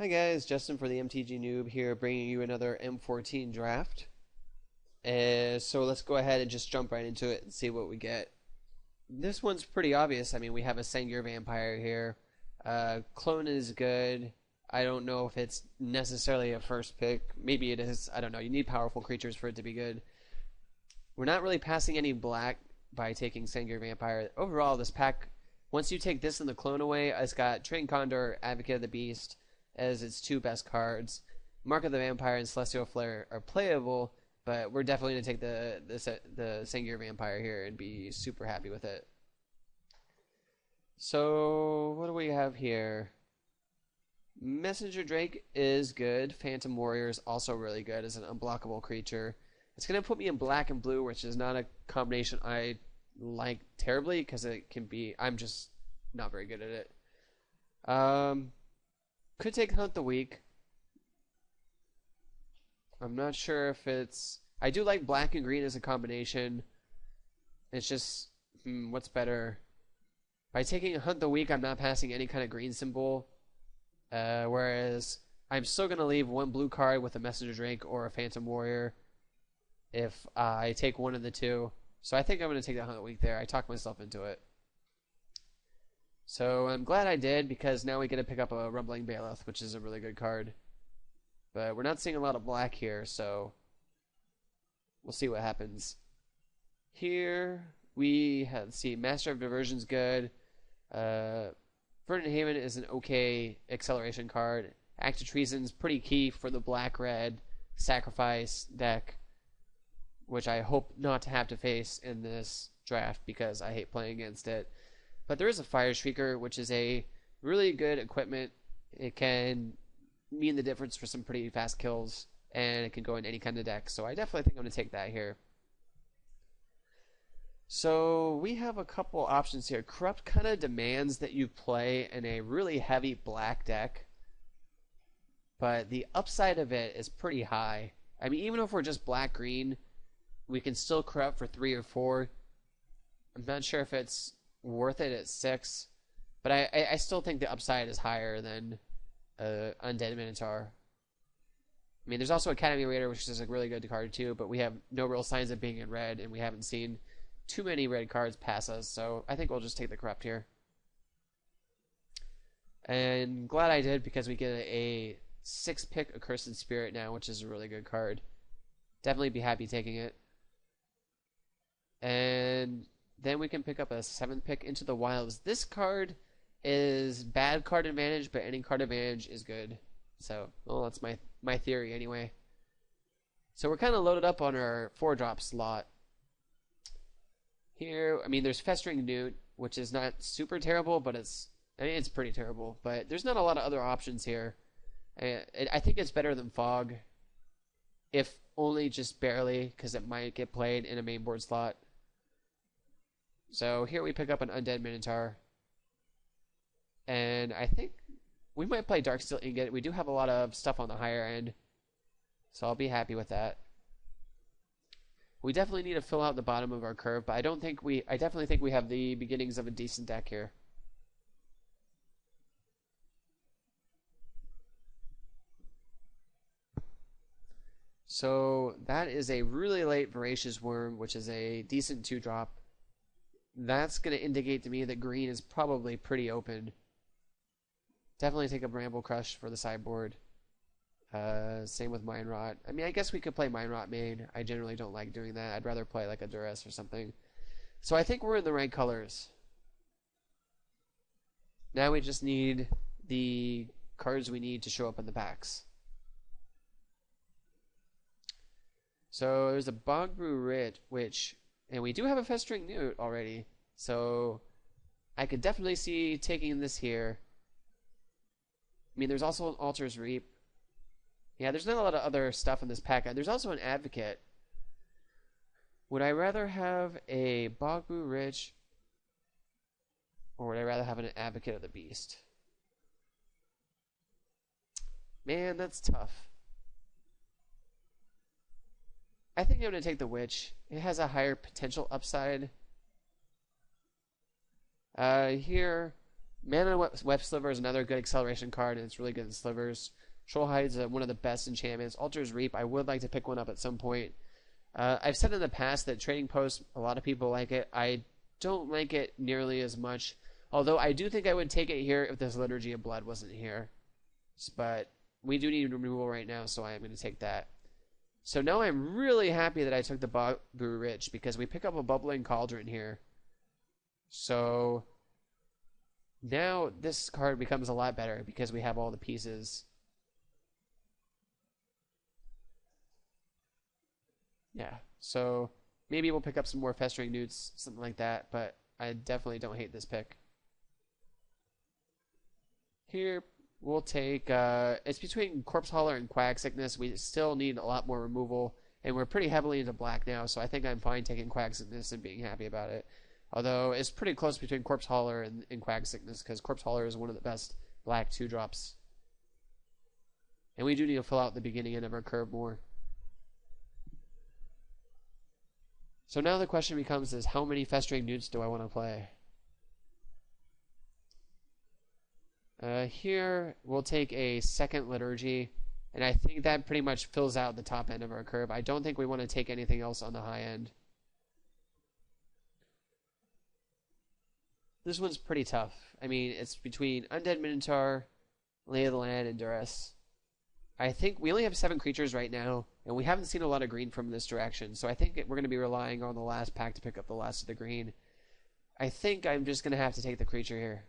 Hi guys, Justin for the MTGnoob here, bringing you another M14 draft. So let's go ahead and just jump right into it and see what we get. This one's pretty obvious. I mean, we have a Sengir Vampire here. Clone is good. I don't know if it's necessarily a first pick. Maybe it is. I don't know. You need powerful creatures for it to be good. We're not really passing any black by taking Sengir Vampire. Overall, this pack, once you take this and the clone away, it's got Train Condor, Advocate of the Beast as its two best cards. Mark of the Vampire and Celestial Flare are playable, but we're definitely going to take the Sengir Vampire here and be super happy with it. So, what do we have here? Messenger Drake is good. Phantom Warrior is also really good as an unblockable creature. It's going to put me in black and blue, which is not a combination I like terribly because it can be. I'm just not very good at it. Could take Hunt the Weak. I'm not sure if it's. I do like black and green as a combination. It's just, what's better? By taking Hunt the Weak, I'm not passing any kind of green symbol. Whereas I'm still going to leave one blue card with a Messenger Drake or a Phantom Warrior if I take one of the two. So I think I'm going to take that Hunt the Weak there. I talked myself into it. So I'm glad I did because now we get to pick up a Rumbling Bailiff, which is a really good card. But we're not seeing a lot of black here, so we'll see what happens. Here we have, let's see, Master of Diversion's good. Verdant Haven is an okay acceleration card. Act of Treason's pretty key for the black-red sacrifice deck, which I hope not to have to face in this draft because I hate playing against it. But there is a Fire Shrieker, which is a really good equipment. It can mean the difference for some pretty fast kills, and it can go in any kind of deck. So I definitely think I'm going to take that here. So we have a couple options here. Corrupt kind of demands that you play in a really heavy black deck, but the upside of it is pretty high. I mean, even if we're just black-green, we can still Corrupt for 3 or 4. I'm not sure if it's worth it at 6, but I still think the upside is higher than Undead Minotaur. I mean, there's also Academy Raider, which is a really good card too, but we have no real signs of being in red, and we haven't seen too many red cards pass us, so I think we'll just take the Corrupt here. And glad I did because we get a 6-pick Accursed Spirit now, which is a really good card. Definitely be happy taking it. And then we can pick up a 7th pick Into the Wilds. This card is bad card advantage, but any card advantage is good. So, well, that's my theory anyway. So we're kind of loaded up on our 4-drop slot. Here, I mean, there's Festering Newt, which is not super terrible, but it's pretty terrible. But there's not a lot of other options here. I think it's better than Fog, if only just barely, because it might get played in a main board slot. So here we pick up an Undead Minotaur. And I think we might play Darksteel Ingot. We do have a lot of stuff on the higher end, so I'll be happy with that. We definitely need to fill out the bottom of our curve, but I definitely think we have the beginnings of a decent deck here. So that is a really late Voracious Worm, which is a decent 2-drop. That's going to indicate to me that green is probably pretty open. Definitely take a Bramble Crush for the sideboard. Same with Mind Rot. I mean, I guess we could play Mind Rot main. I generally don't like doing that. I'd rather play like a Duress or something. So I think we're in the right colors. Now we just need the cards we need to show up in the packs. So there's a Bogbrew Writ, and we do have a Festering Newt already. So I could definitely see taking this here. I mean, there's also an Altar's Reap. Yeah, there's not a lot of other stuff in this pack. There's also an Advocate. Would I rather have a Bogbrew Writ, or would I rather have an Advocate of the Beast? Man, that's tough. I think I'm going to take the Witch. It has a higher potential upside. Here, Mana Web Sliver is another good acceleration card, and it's really good in slivers. Trollhide is one of the best enchantments. Altar's Reap, I would like to pick one up at some point. I've said in the past that Trading Post, a lot of people like it. I don't like it nearly as much, although I do think I would take it here if this Liturgy of Blood wasn't here. But we do need removal right now, so I am going to take that. So now I'm really happy that I took the Babu Rich, because we pick up a Bubbling Cauldron here. So now this card becomes a lot better because we have all the pieces. Yeah, so maybe we'll pick up some more Festering Newts, something like that, but I definitely don't hate this pick. Here, we'll take, it's between Corpse Hauler and Quag Sickness. We still need a lot more removal, and we're pretty heavily into black now, so I think I'm fine taking Quag Sickness and being happy about it. Although, it's pretty close between Corpse Hauler and Quag Sickness, because Corpse Hauler is one of the best black 2-drops. And we do need to fill out the beginning end of our curve more. So now the question becomes is how many Festering Newts do I want to play? Here we'll take a second Liturgy, and I think that pretty much fills out the top end of our curve. I don't think we want to take anything else on the high end. This one's pretty tough. I mean, it's between Undead Minotaur, Lay of the Land, and Duress. I think we only have 7 creatures right now, and we haven't seen a lot of green from this direction, so I think we're going to be relying on the last pack to pick up the last of the green. I think I'm just going to have to take the creature here.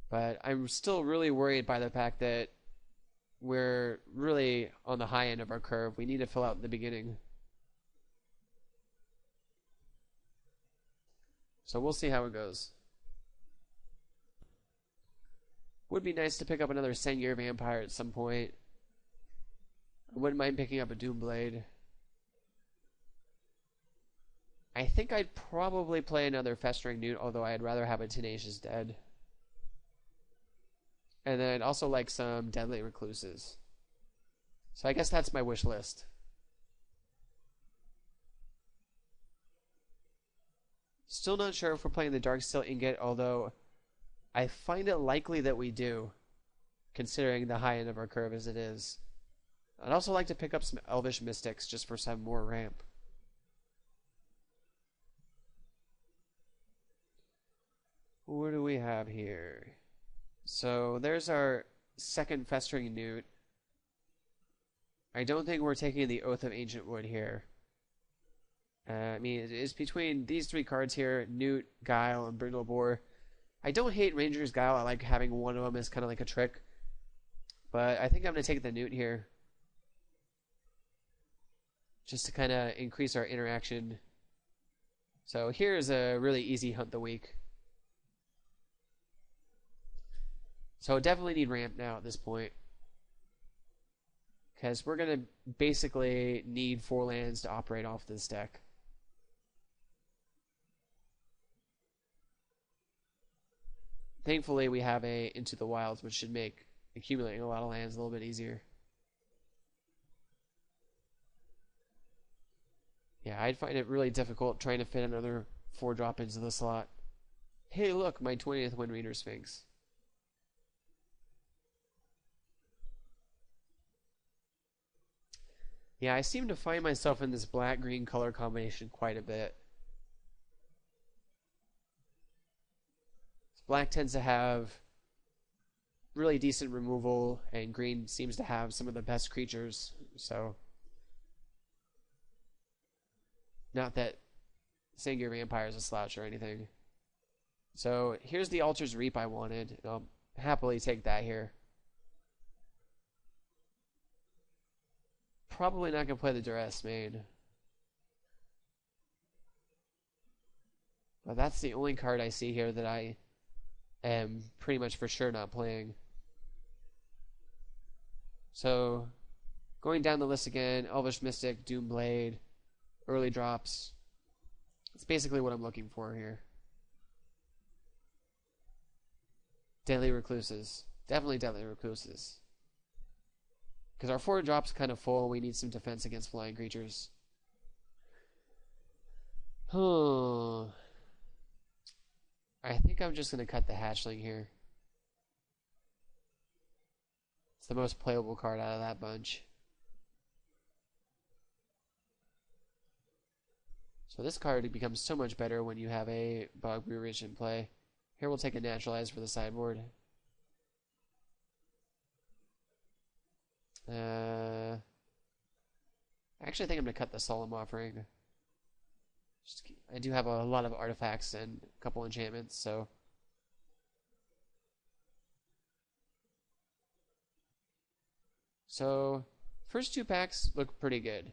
But I'm still really worried by the fact that we're really on the high end of our curve. We need to fill out the beginning. So we'll see how it goes. Would be nice to pick up another Sengir Vampire at some point. I wouldn't mind picking up a Doomblade. I think I'd probably play another Festering Newt, although I'd rather have a Tenacious Dead. And then I'd also like some Deadly Recluses. So I guess that's my wish list. Still not sure if we're playing the Darksteel Ingot, although I find it likely that we do, considering the high end of our curve as it is. I'd also like to pick up some Elvish Mystics just for some more ramp. What do we have here? So there's our second Festering Newt. I don't think we're taking the Oath of Ancient Wood here. I mean, it's between these 3 cards here, Newt, Guile, and Brindle Boar. I don't hate Ranger's Guile. I like having one of them as kind of like a trick. But I think I'm going to take the Newt here. Just to kind of increase our interaction. So here's a really easy Hunt the Weak. So definitely need ramp now at this point. Because we're going to basically need 4 lands to operate off this deck. Thankfully, we have a Into the Wilds, which should make accumulating a lot of lands a little bit easier. Yeah, I'd find it really difficult trying to fit another 4-drop into the slot. Hey, look, my 20th Wind Reader Sphinx. Yeah, I seem to find myself in this black-green color combination quite a bit. Black tends to have really decent removal, and green seems to have some of the best creatures, so... Not that Sengir Vampire is a slouch or anything. So, here's the Altar's Reap I wanted, and I'll happily take that here. Probably not going to play the Duress main. But that's the only card I see here that I am pretty much for sure not playing. So, going down the list again, Elvish Mystic, Doomblade, early drops. It's basically what I'm looking for here. Deadly Recluses. Definitely Deadly Recluses. Because our 4 drop's kind of full, we need some defense against flying creatures. I think I'm just going to cut the hatchling here. It's the most playable card out of that bunch. So this card becomes so much better when you have a Bog Brew Rich in play. Here we'll take a Naturalize for the sideboard. I actually think I'm going to cut the Solemn Offering. I do have a lot of artifacts and a couple enchantments, so... So, first two packs look pretty good.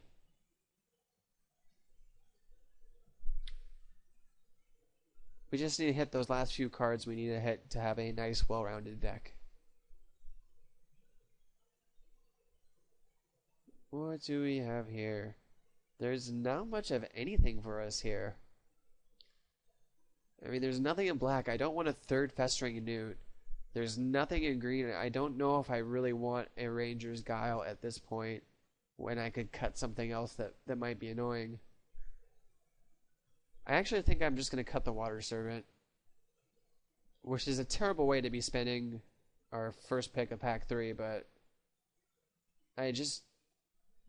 We just need to hit those last few cards we need to hit to have a nice, well-rounded deck. What do we have here? There's not much of anything for us here. I mean, there's nothing in black. I don't want a third Festering Newt. There's nothing in green. I don't know if I really want a Ranger's Guile at this point when I could cut something else that might be annoying. I actually think I'm just going to cut the Water Servant, which is a terrible way to be spending our first pick of pack 3, but I just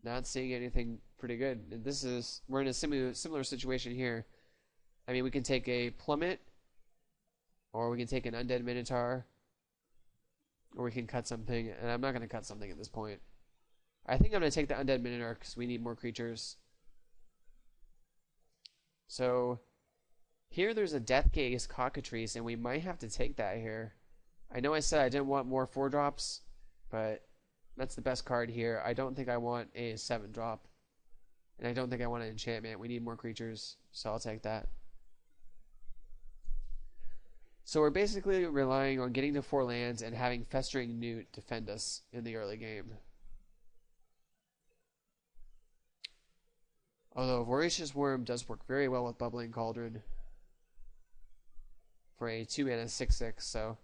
not seeing anything pretty good. And we're in a similar situation here. I mean, we can take a Plummet, or we can take an Undead Minotaur, or we can cut something, and I'm not going to cut something at this point. I think I'm going to take the Undead Minotaur because we need more creatures. So, here there's a Deathgaze Cockatrice, and we might have to take that here. I know I said I didn't want more 4-drops, but that's the best card here. I don't think I want a 7-drop, and I don't think I want an enchantment. We need more creatures, so I'll take that. So we're basically relying on getting to 4 lands and having Festering Newt defend us in the early game. Although Voracious Worm does work very well with Bubbling Cauldron for a 2-mana 6/6, so...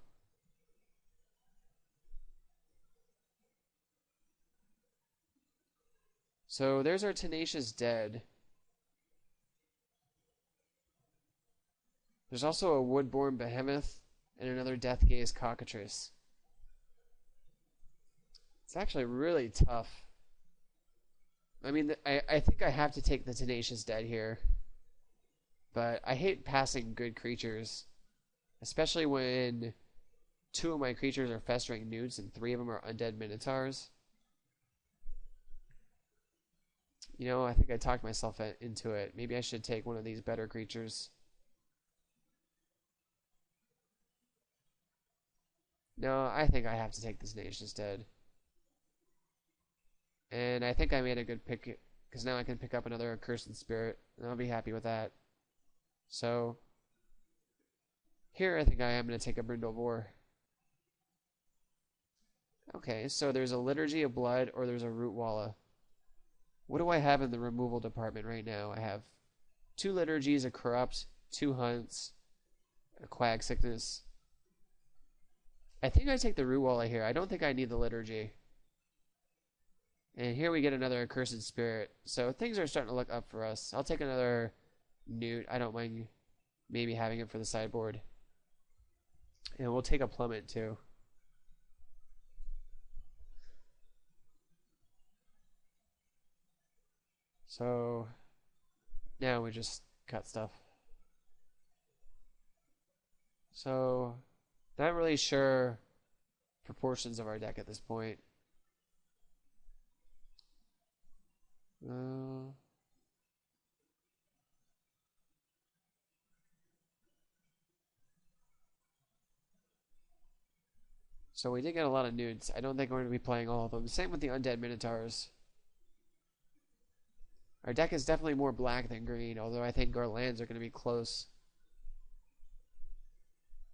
So there's our Tenacious Dead. There's also a Woodborn Behemoth and another Deathgaze Cockatrice. It's actually really tough. I mean, I think I have to take the Tenacious Dead here. But I hate passing good creatures. Especially when 2 of my creatures are Festering Newts and 3 of them are Undead Minotaurs. You know, I think I talked myself into it. Maybe I should take one of these better creatures. No, I think I have to take the Tenacious Dead. And I think I made a good pick, because now I can pick up another Accursed Spirit, and I'll be happy with that. So, here I think I am going to take a Brindle Boar. Okay, so there's a Liturgy of Blood, or there's a Root Walla. What do I have in the removal department right now? I have 2 Liturgies, a Corrupt, 2 Hunts, a Quag Sickness. I think I take the Root Walla here. I don't think I need the Liturgy. And here we get another Accursed Spirit. So things are starting to look up for us. I'll take another Newt. I don't mind maybe having it for the sideboard. And we'll take a Plummet too. So now we just cut stuff. So not really sure proportions of our deck at this point. So we did get a lot of Newts. I don't think we're going to be playing all of them. Same with the Undead Minotaurs. Our deck is definitely more black than green, although I think our lands are going to be close.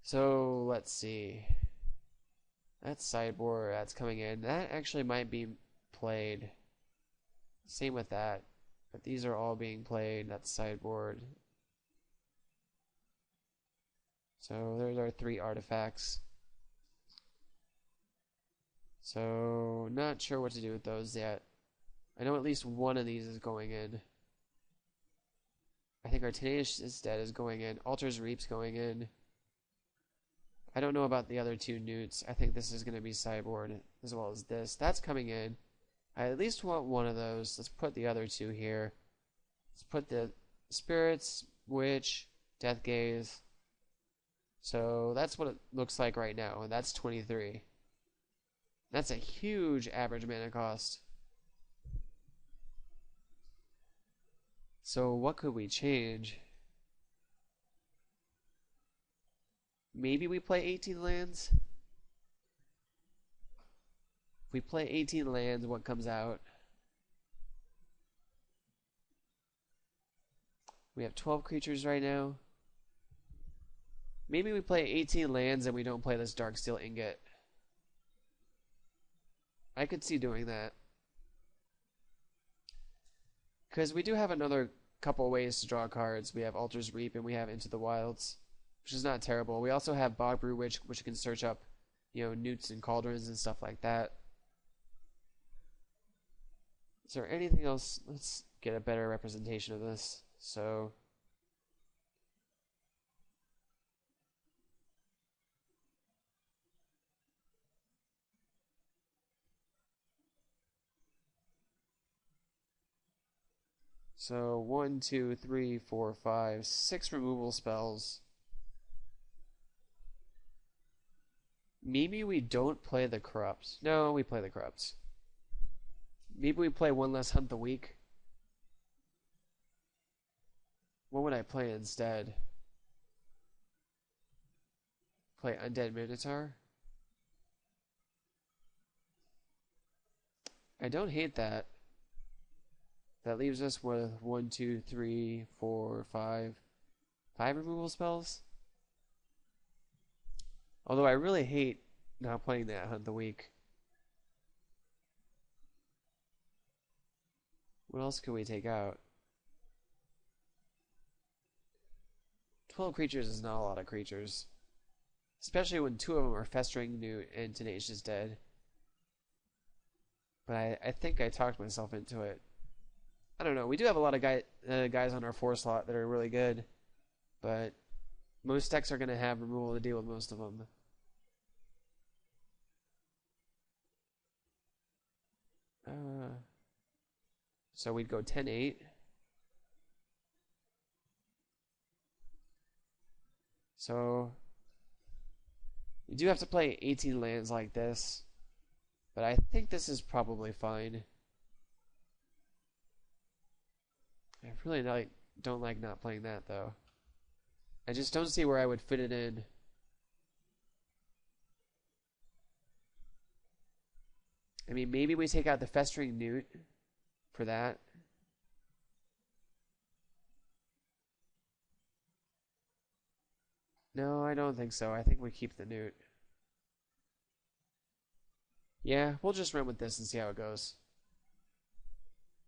So let's see. That's sideboard. That's coming in. That actually might be played. Same with that. But these are all being played. That's sideboard. So there's our 3 artifacts. So not sure what to do with those yet. I know at least one of these is going in. I think our Tenacious Dead is going in. Altar's Reap's going in. I don't know about the other two newts. I think this is going to be sideboard as well as this. That's coming in. I at least want one of those. Let's put the other two here. Let's put the Spirits, Witch, Death Gaze. So that's what it looks like right now, and that's 23. That's a huge average mana cost. So what could we change? Maybe we play 18 lands? If we play 18 lands, what comes out? We have 12 creatures right now. Maybe we play 18 lands and we don't play this Darksteel Ingot. I could see doing that. Because we do have another couple ways to draw cards. We have Altar's Reap and we have Into the Wilds, which is not terrible. We also have Bogbrew Witch, which can search up, newts and cauldrons and stuff like that. Is there anything else? Let's get a better representation of this. So So 1, 2, 3, 4, 5, 6 removal spells. Maybe we don't play the Corrupt. No, we play the Corrupt. Maybe we play one less Hunt the Weak. What would I play instead? Play Undead Minotaur? I don't hate that. That leaves us with 1, 2, 3, 4, 5 removal spells. Although I really hate not playing that Hunt the Weak. What else can we take out? 12 creatures is not a lot of creatures. Especially when 2 of them are Festering Newt and Tenacious Dead. But I think I talked myself into it. I don't know. We do have a lot of guys on our 4 slot that are really good, but most decks are going to have removal to deal with most of them. So we'd go 10-8. So we do have to play 18 lands like this, but I think this is probably fine. I really don't like not playing that, though. I just don't see where I would fit it in. I mean, maybe we take out the Festering Newt for that. No, I don't think so. I think we keep the Newt. Yeah, we'll just run with this and see how it goes.